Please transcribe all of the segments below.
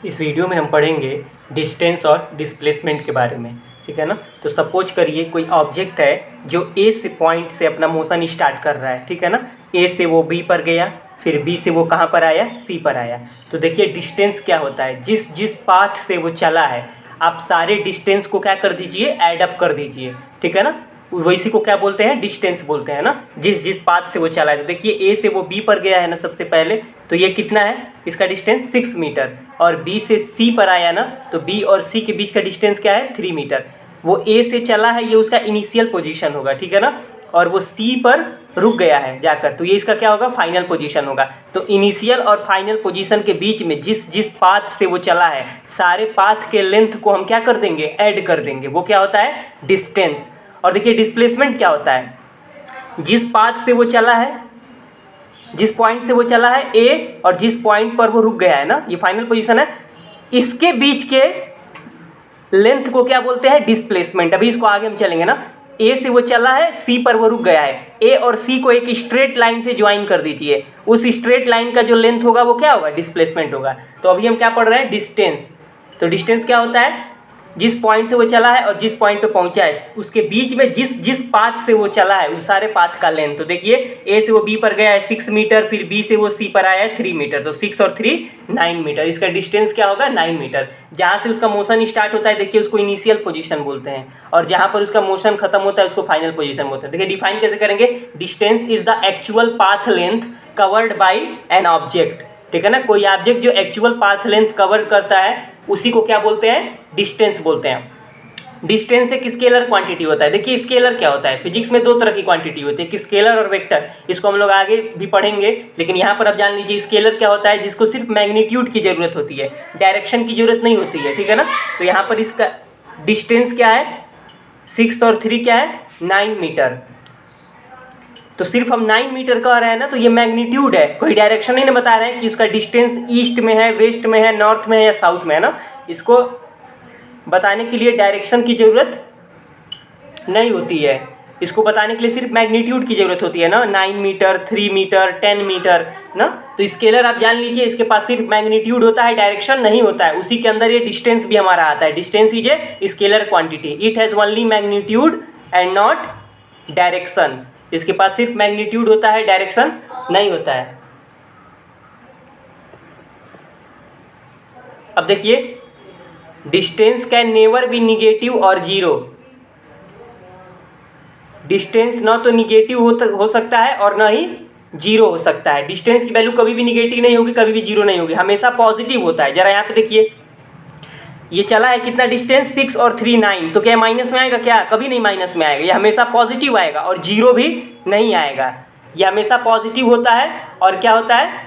इस वीडियो में हम पढ़ेंगे डिस्टेंस और डिस्प्लेसमेंट के बारे में, ठीक है ना। तो सपोज करिए कोई ऑब्जेक्ट है जो ए से पॉइंट से अपना मोशन स्टार्ट कर रहा है, ठीक है ना। ए से वो बी पर गया, फिर बी से वो कहाँ पर आया, सी पर आया। तो देखिए डिस्टेंस क्या होता है, जिस जिस पाथ से वो चला है आप सारे डिस्टेंस को क्या कर दीजिए, ऐड अप कर दीजिए, ठीक है ना। वैसी को क्या बोलते हैं, डिस्टेंस बोलते हैं ना, जिस जिस पाथ से वो चला है। तो देखिए ए से वो बी पर गया है ना सबसे पहले, तो ये कितना है, इसका डिस्टेंस 6 मीटर। और बी से सी पर आया ना, तो बी और सी के बीच का डिस्टेंस क्या है, 3 मीटर। वो ए से चला है, ये उसका इनिशियल पोजीशन होगा, ठीक है ना। और वो सी पर रुक गया है जाकर, तो ये इसका क्या होगा, फाइनल पोजीशन होगा। तो इनिशियल और फाइनल पोजीशन के बीच में जिस जिस पाथ से वो चला है सारे पाथ के लेंथ को हम क्या कर देंगे, ऐड कर देंगे। वो क्या होता है, डिस्टेंस। और देखिए डिस्प्लेसमेंट क्या होता है, जिस पाथ से वो चला है, जिस पॉइंट से वो चला है ए, और जिस पॉइंट पर वो रुक गया है ना, ये फाइनल पोजीशन है, इसके बीच के लेंथ को क्या बोलते हैं, डिस्प्लेसमेंट। अभी इसको आगे हम चलेंगे ना। ए से वो चला है, सी पर वो रुक गया है, ए और सी को एक स्ट्रेट लाइन से ज्वाइन कर दीजिए, उस स्ट्रेट लाइन का जो लेंथ होगा वो क्या होगा, डिस्प्लेसमेंट होगा। तो अभी हम क्या पढ़ रहे हैं, डिस्टेंस। तो डिस्टेंस क्या होता है, जिस पॉइंट से वो चला है और जिस पॉइंट पे पहुंचा है उसके बीच में जिस जिस पाथ से वो चला है उस सारे पाथ का लेंथ। तो देखिए ए से वो बी पर गया है 6 मीटर, फिर बी से वो सी पर आया है 3 मीटर, तो 6 और 3 9 मीटर। इसका डिस्टेंस क्या होगा, 9 मीटर। जहाँ से उसका मोशन स्टार्ट होता है देखिए उसको इनिशियल पोजीशन बोलते हैं, और जहाँ पर उसका मोशन खत्म होता है उसको फाइनल पोजीशन बोलते हैं। देखिए डिफाइन कैसे करेंगे, distance is the actual path length covered by an object, ठीक है ना। कोई ऑब्जेक्ट जो एक्चुअल पाथ लेंथ कवर करता है उसी को क्या बोलते हैं, डिस्टेंस बोलते हैं। डिस्टेंस एक स्केलर क्वांटिटी होता है। देखिए स्केलर क्या होता है, फिजिक्स में 2 तरह की क्वांटिटी होती है, कि स्केलर और वेक्टर। इसको हम लोग आगे भी पढ़ेंगे, लेकिन यहाँ पर आप जान लीजिए स्केलर क्या होता है, जिसको सिर्फ मैग्नीट्यूड की जरूरत होती है, डायरेक्शन की जरूरत नहीं होती है, ठीक है ना। तो यहाँ पर इसका डिस्टेंस क्या है, 6 और 3 क्या है, 9 मीटर। तो सिर्फ हम 9 मीटर कह रहे हैं ना, तो ये मैग्नीट्यूड है, कोई डायरेक्शन ही नहीं बता रहे हैं कि उसका डिस्टेंस ईस्ट में है, वेस्ट में है, नॉर्थ में है या साउथ में है ना। इसको बताने के लिए डायरेक्शन की जरूरत नहीं होती है, इसको बताने के लिए सिर्फ मैग्नीट्यूड की जरूरत होती है ना। 9 मीटर, 3 मीटर, 10 मीटर ना। तो स्केलर आप जान लीजिए इसके पास सिर्फ मैग्नीट्यूड होता है, डायरेक्शन नहीं होता है। उसी के अंदर ये डिस्टेंस भी हमारा आता है। Distance is a scalar quantity, it has only magnitude and not direction. इसके पास सिर्फ मैग्नीट्यूड होता है, डायरेक्शन नहीं होता है। अब देखिए distance can never be negative और जीरो। डिस्टेंस ना तो निगेटिव हो सकता है और ना ही जीरो हो सकता है। डिस्टेंस की वैल्यू कभी भी निगेटिव नहीं होगी, कभी भी जीरो नहीं होगी, हमेशा पॉजिटिव होता है। जरा यहाँ पे देखिए ये चला है कितना डिस्टेंस, 6 और 3 9, तो क्या माइनस में आएगा, क्या कभी नहीं माइनस में आएगा, ये हमेशा पॉजिटिव आएगा और जीरो भी नहीं आएगा। ये हमेशा पॉजिटिव होता है और क्या होता है,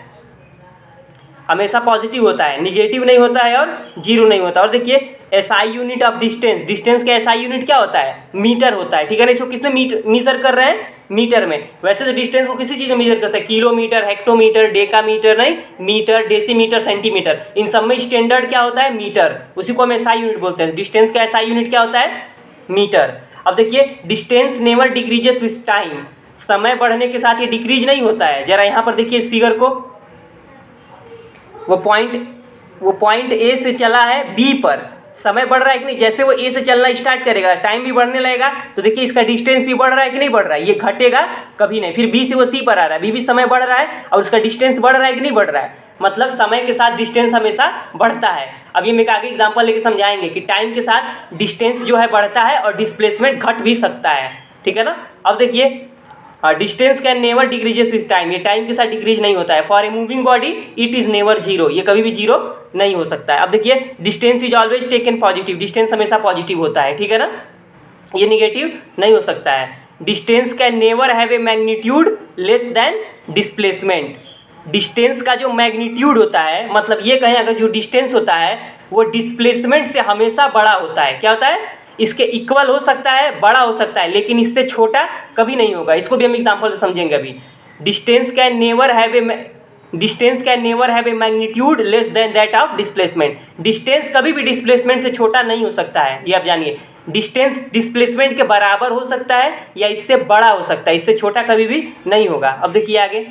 हमेशा पॉजिटिव होता है, निगेटिव नहीं होता है और जीरो नहीं होता। और देखिए SI unit of distance, distance का एसआई यूनिट क्या होता है, मीटर होता है, ठीक है ना। इसको किसमें मीजर कर रहे हैं, मीटर में। वैसे तो डिस्टेंस को किसी चीज में मीजर करते हैं, किलोमीटर, हेक्टोमीटर, डेकामीटर नहीं, मीटर, डेसीमीटर, सेंटीमीटर, इन सब में स्टैंडर्ड क्या होता है, मीटर। उसी को हम एसआई यूनिट बोलते हैं। डिस्टेंस का एसआई यूनिट क्या होता है, मीटर। अब देखिए distance never decreases with time, समय बढ़ने के साथ ये डिक्रीज नहीं होता है। जरा यहाँ पर देखिए इस फिगर को, वो पॉइंट ए से चला है बी पर, समय बढ़ रहा है कि नहीं, जैसे वो ए से चलना स्टार्ट करेगा टाइम भी बढ़ने लगेगा, तो देखिए इसका डिस्टेंस भी बढ़ रहा है कि नहीं बढ़ रहा है, ये घटेगा कभी नहीं। फिर बी से वो सी पर आ रहा है, बी भी समय बढ़ रहा है और उसका डिस्टेंस बढ़ रहा है कि नहीं बढ़ रहा है, मतलब समय के साथ डिस्टेंस हमेशा बढ़ता है। अब ये मैं आगे एग्जाम्पल लेके समझाएंगे कि टाइम के साथ डिस्टेंस जो है बढ़ता है और डिस्प्लेसमेंट घट भी सकता है, ठीक है ना। अब देखिए distance can never decreases with time, ये टाइम के साथ डिक्रीज नहीं होता है। For a moving body it is never zero, ये कभी भी जीरो नहीं हो सकता है। अब देखिए distance is always taken positive, distance हमेशा पॉजिटिव होता है, ठीक है ना, ये निगेटिव नहीं हो सकता है। Distance can never have a magnitude less than displacement, distance का जो मैग्नीट्यूड होता है, मतलब ये कहें अगर जो डिस्टेंस होता है वो डिस्प्लेसमेंट से हमेशा बड़ा होता है। क्या होता है, इसके इक्वल हो सकता है, बड़ा हो सकता है, लेकिन इससे छोटा कभी नहीं होगा। इसको भी हम एग्जांपल से समझेंगे अभी। Distance can never have a magnitude less than that of displacement, distance कभी भी डिस्प्लेसमेंट से छोटा नहीं हो सकता है, ये आप जानिए। डिस्टेंस डिस्प्लेसमेंट के बराबर हो सकता है या इससे बड़ा हो सकता है, इससे छोटा कभी भी नहीं होगा। अब देखिए आगे,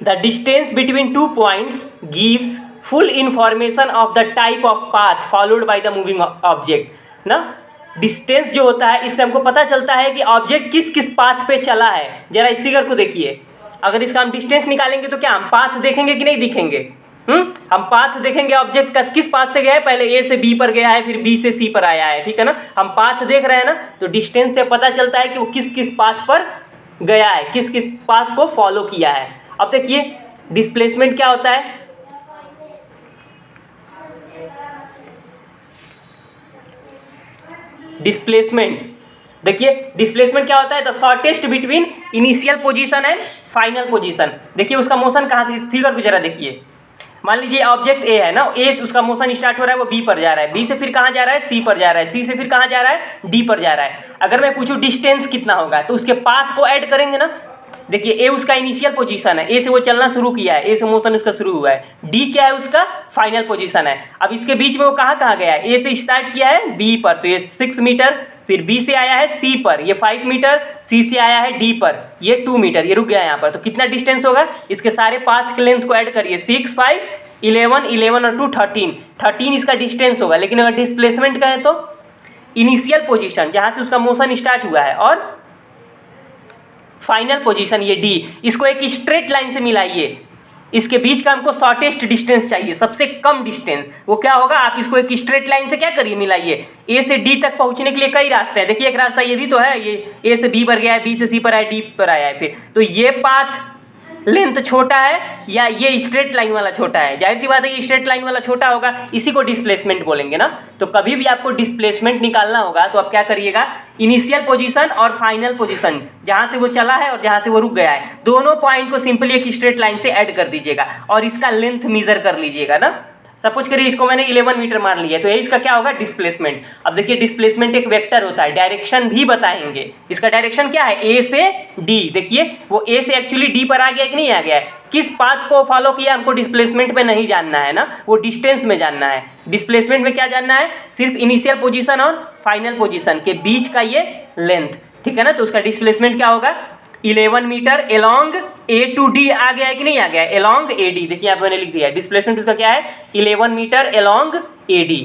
the distance between 2 points gives full information of the type of path followed by the moving object ना। डिस्टेंस जो होता है इससे हमको पता चलता है कि ऑब्जेक्ट किस किस पाथ पे चला है। जरा इस फिगर को देखिए, अगर इसका हम डिस्टेंस निकालेंगे तो क्या हम पाथ देखेंगे कि नहीं दिखेंगे? हम पाथ देखेंगे ऑब्जेक्ट का किस पाथ से गया है, पहले ए से बी पर गया है, फिर बी से सी पर आया है, ठीक है ना। हम पाथ देख रहे हैं ना, तो डिस्टेंस से पता चलता है कि वो किस किस पाथ पर गया है, किस किस पाथ को फॉलो किया है। अब देखिए डिस्प्लेसमेंट क्या होता है, डिस्प्लेसमेंट देखिए डिस्प्लेसमेंट क्या होता है, the shortest between initial position and final position. देखिए उसका मोशन कहाँ से, इस फिगर को जरा देखिए, मान लीजिए ऑब्जेक्ट ए है ना, ए से उसका मोशन स्टार्ट हो रहा है, वो बी पर जा रहा है, बी से फिर कहाँ जा रहा है, सी पर जा रहा है, सी से फिर कहाँ जा रहा है, डी पर जा रहा है। अगर मैं पूछूं डिस्टेंस कितना होगा, तो उसके पाथ को ऐड करेंगे ना। देखिए ए उसका इनिशियल पोजीशन है, ए से वो चलना शुरू किया है, ए से मोशन उसका शुरू हुआ है, डी क्या है उसका फाइनल पोजीशन है। अब इसके बीच में वो कहाँ गया है, ए से स्टार्ट किया है बी पर, तो ये 6 मीटर, फिर बी से आया है सी पर, ये 5 मीटर, सी से आया है डी पर, ये 2 मीटर, ये रुक गया यहाँ पर। तो कितना डिस्टेंस होगा, इसके सारे पाथ के लेंथ को ऐड करिए, 6, 5, 11, 11 और 2 13, 13 इसका डिस्टेंस होगा। लेकिन अगर डिस्प्लेसमेंट कहें तो इनिशियल पोजीशन जहाँ से उसका मोशन स्टार्ट हुआ है और फाइनल पोजीशन ये डी, इसको एक स्ट्रेट लाइन से मिलाइए, इसके बीच का हमको शॉर्टेस्ट डिस्टेंस चाहिए, सबसे कम डिस्टेंस। वो क्या होगा, आप इसको एक स्ट्रेट लाइन से क्या करिए, मिलाइए। ए से डी तक पहुंचने के लिए कई रास्ते हैं, देखिए एक रास्ता ये भी तो है, ये ए से बी पर गया है, बी से सी पर आया, डी पर आया है, फिर तो ये पाथ लेंथ छोटा है या ये स्ट्रेट लाइन वाला छोटा है, जाहिर सी बात है ये स्ट्रेट लाइन वाला छोटा होगा, इसी को डिस्प्लेसमेंट बोलेंगे ना। तो कभी भी आपको डिस्प्लेसमेंट निकालना होगा तो आप क्या करिएगा, इनिशियल पोजीशन और फाइनल पोजीशन जहां से वो चला है और जहां से वो रुक गया है, दोनों पॉइंट को सिंपली एक स्ट्रेट लाइन से ऐड कर दीजिएगा और इसका लेंथ मेजर कर लीजिएगा ना। सपोज करिए इसको मैंने 11 मीटर मान लिया, तो ये इसका क्या होगा, डिस्प्लेसमेंट। अब देखिए डिस्प्लेसमेंट एक वेक्टर होता है, डायरेक्शन भी बताएंगे, इसका डायरेक्शन क्या है, ए से डी। देखिए वो ए से एक्चुअली डी पर आ गया कि नहीं आ गया है, किस पाथ को फॉलो किया हमको डिस्प्लेसमेंट में नहीं जानना है ना, वो डिस्टेंस में जानना है। डिस्प्लेसमेंट में क्या जानना है, सिर्फ इनिशियल पोजीशन और फाइनल पोजीशन के बीच का ये लेंथ, ठीक है ना। तो उसका डिस्प्लेसमेंट क्या होगा, 11 metre along A to D आ गया है कि नहीं आ गया है, एलॉन्ग ए डी। देखिए यहाँ पे मैंने लिख दिया है डिस्प्लेसमेंट उसका क्या है, 11 मीटर एलॉन्ग ए डी।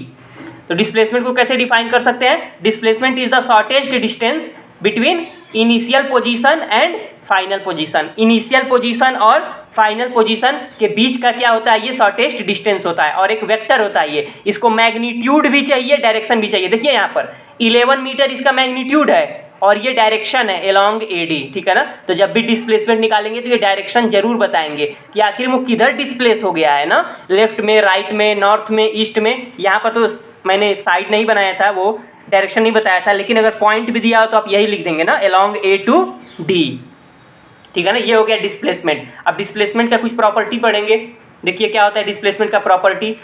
तो डिस्प्लेसमेंट को कैसे डिफाइन कर सकते हैं, displacement is the shortest distance between initial position and final position. Initial position और फाइनल पोजीशन के बीच का क्या होता है, ये शॉर्टेस्ट डिस्टेंस होता है और एक वेक्टर होता है ये, इसको मैग्नीट्यूड भी चाहिए, डायरेक्शन भी चाहिए। देखिए यहाँ पर 11 मीटर इसका मैग्नीट्यूड है और ये डायरेक्शन है एलॉन्ग एडी, ठीक है ना। तो जब भी डिस्प्लेसमेंट निकालेंगे तो ये डायरेक्शन जरूर बताएंगे कि आखिर वो किधर डिस्प्लेस हो गया है ना, लेफ्ट में, राइट में, नॉर्थ में, ईस्ट में। यहाँ पर तो मैंने साइड नहीं बनाया था, वो डायरेक्शन नहीं बताया था, लेकिन अगर पॉइंट भी दिया हो तो आप यही लिख देंगे ना, एलॉन्ग ए टू डी, ठीक है ना। ये हो गया डिस्प्लेसमेंट। अब डिस्प्लेसमेंट का कुछ प्रॉपर्टी पढ़ेंगे, देखिए क्या होता है डिस्प्लेसमेंट का प्रॉपर्टी।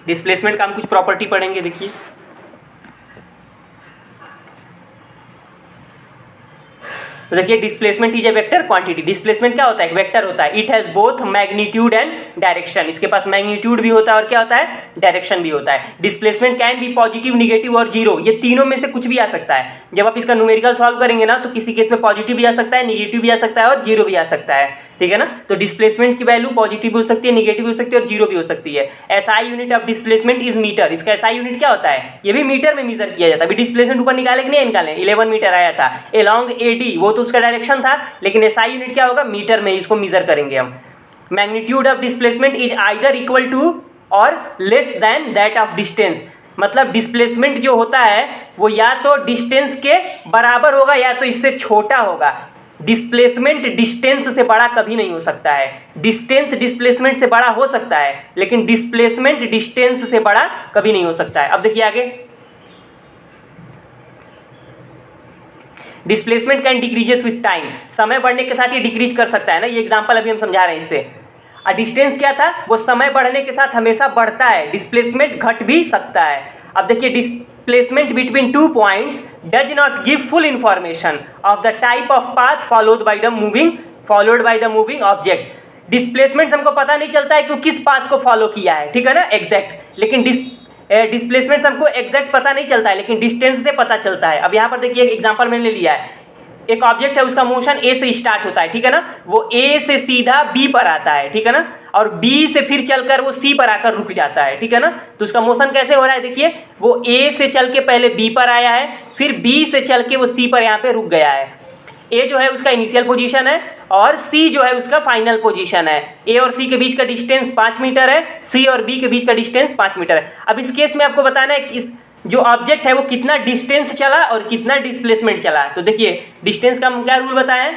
डिस्प्लेसमेंट का हम कुछ प्रॉपर्टी पढ़ेंगे, देखिए तो देखिए displacement is a vector quantity. Displacement क्या होता है, एक वेक्टर होता है, it has both magnitude and direction. इसके पास मैग्नीट्यूड भी होता है और क्या होता है, डायरेक्शन भी होता है। Displacement can be positive, negative और जीरो, ये तीनों में से कुछ भी आ सकता है। जब आप इसका न्यूमेरिकल सॉल्व करेंगे ना तो किसी केस में पॉजिटिव भी आ सकता है, निगेटिव भी आ सकता है और जीरो भी आ सकता है, ठीक है ना। तो डिस्प्लेसमेंट की वैल्यू पॉजिटिव भी हो सकती है, निगेटिव भी हो सकती है और जीरो भी हो सकती है। SI unit of displacement is metre. इसका एसआई यूनिट क्या होता है, ये भी मीटर में मेजर किया जाता है। अभी डिस्प्लेसमेंट ऊपर निकाले कि नहीं निकाले, 11 मीटर आया था एलॉन्ग एडी, वो तो उसका डायरेक्शन था, लेकिन एसआई यूनिट क्या होगा, मीटर में, इसको मेजर करेंगे हम। Magnitude of displacement is either equal to और less than that of distance. मतलब डिस्प्लेसमेंट जो होता है वो या तो डिस्टेंस के बराबर होगा या तो इससे छोटा होगा। डिस्प्लेसमेंट डिस्टेंस से बड़ा कभी नहीं हो सकता है। डिस्टेंस डिस्प्लेसमेंट से बड़ा हो सकता है, लेकिन डिस्प्लेसमेंट डिस्टेंस से बड़ा कभी नहीं हो सकता है। अब देखिए आगे, displacement can decreases with time. समय बढ़ने के साथ ये डिक्रीज कर सकता है ना, ये एग्जांपल अभी हम समझा रहे हैं इससे। डिस्टेंस क्या था, वो समय बढ़ने के साथ हमेशा बढ़ता है, डिस्प्लेसमेंट घट भी सकता है। अब देखिए displacement between 2 points does not give full information of the type of path followed by the moving object. Displacement हमको पता नहीं चलता है कि किस पाथ को फॉलो किया है, ठीक है ना, एग्जैक्ट। लेकिन डिस्प्लेसमेंट हमको एग्जैक्ट पता नहीं चलता है, लेकिन डिस्टेंस से पता चलता है। अब यहाँ पर देखिए एग्जांपल मैंने लिया है, एक ऑब्जेक्ट है, उसका मोशन ए से स्टार्ट होता है, ठीक है ना, वो ए से सीधा बी पर आता है, ठीक है ना, और बी से फिर चलकर वो सी पर आकर रुक जाता है, ठीक है ना। तो उसका मोशन कैसे हो रहा है, देखिए वो ए से चल के पहले बी पर आया है, फिर बी से चल के वो सी पर यहाँ पे रुक गया है। ए जो है उसका इनिशियल पोजीशन है और सी जो है उसका फाइनल पोजीशन है। ए और सी के बीच का डिस्टेंस 5 मीटर है, सी और बी के बीच का डिस्टेंस 5 मीटर है। अब इस केस में आपको बताना है कि इस जो ऑब्जेक्ट है वो कितना डिस्टेंस चला और कितना डिस्प्लेसमेंट चला। तो देखिए डिस्टेंस का हम क्या रूल बताएं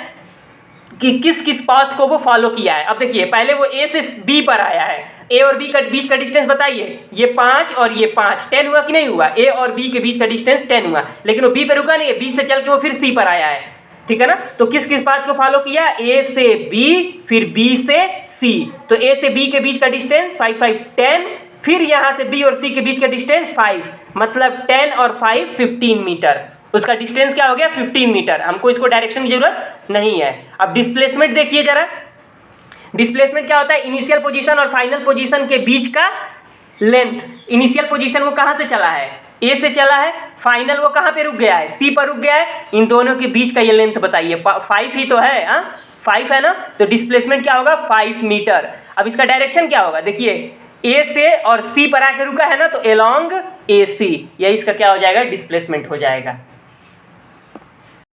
कि किस किस पाथ को वो फॉलो किया है। अब देखिए पहले वो ए से बी पर आया है, ए और बी का बीच का डिस्टेंस बताइए, ये 5 और ये 5, 10 हुआ कि नहीं हुआ, ए और बी के बीच का डिस्टेंस 10 हुआ, लेकिन वो बी पे रुका नहीं है, बी से चल के वो फिर सी पर आया है, ठीक है ना। तो किस किस पाथ को फॉलो किया, ए से बी फिर बी से सी, तो ए से बी के बीच का डिस्टेंस 5 5 10, फिर यहां से बी और सी के बीच का डिस्टेंस 5, मतलब 10 और 5 15 मीटर, उसका डिस्टेंस क्या हो गया 15 मीटर। हमको इसको डायरेक्शन की जरूरत नहीं है। अब डिस्प्लेसमेंट देखिए जरा, डिस्प्लेसमेंट क्या होता है, इनिशियल पोजीशन और फाइनल पोजीशन के बीच का लेंथ। इनिशियल पोजीशन वो कहां से चला है, ए से चला है, फाइनल वो कहां पे रुक गया है, सी पर रुक गया है, इन दोनों के बीच का ये लेंथ बताइए, 5 ही तो है, 5 है ना, तो डिस्प्लेसमेंट क्या होगा 5 मीटर। अब इसका डायरेक्शन क्या होगा, देखिए ए से और सी पर आके रुका है ना, तो अलोंग ए सी, यही इसका क्या हो जाएगा डिस्प्लेसमेंट हो जाएगा।